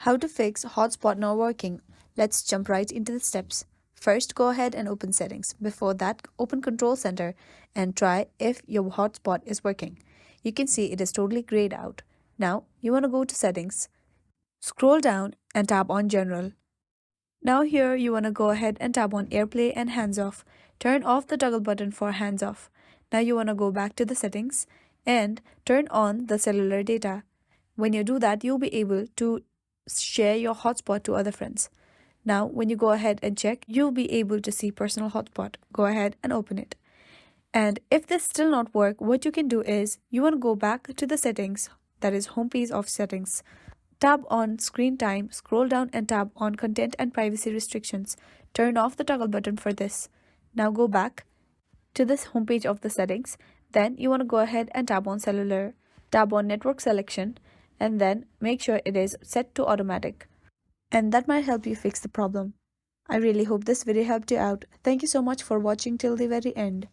How to fix hotspot not working? Let's jump right into the steps. First, go ahead and open settings. Before that, open control center and try if your hotspot is working. You can see it is totally grayed out. Now, you want to go to settings. Scroll down and tap on general. Now here you want to go ahead and tap on AirPlay and hands off. Turn off the toggle button for hands off. Now you want to go back to the settings and turn on the cellular data. When you do that, you'll be able to share your hotspot to other friends. Now when you go ahead and check, you'll be able to see personal hotspot. Go ahead and open it. And if this still not work, what you can do is you want to go back to the settings, that is homepage of settings. Tap on screen time, scroll down and tap on content and privacy restrictions. Turn off the toggle button for this. Now go back to this homepage of the settings. Then you want to go ahead and tap on cellular. Tap on network selection and then make sure it is set to automatic. And that might help you fix the problem. I really hope this video helped you out. Thank you so much for watching till the very end.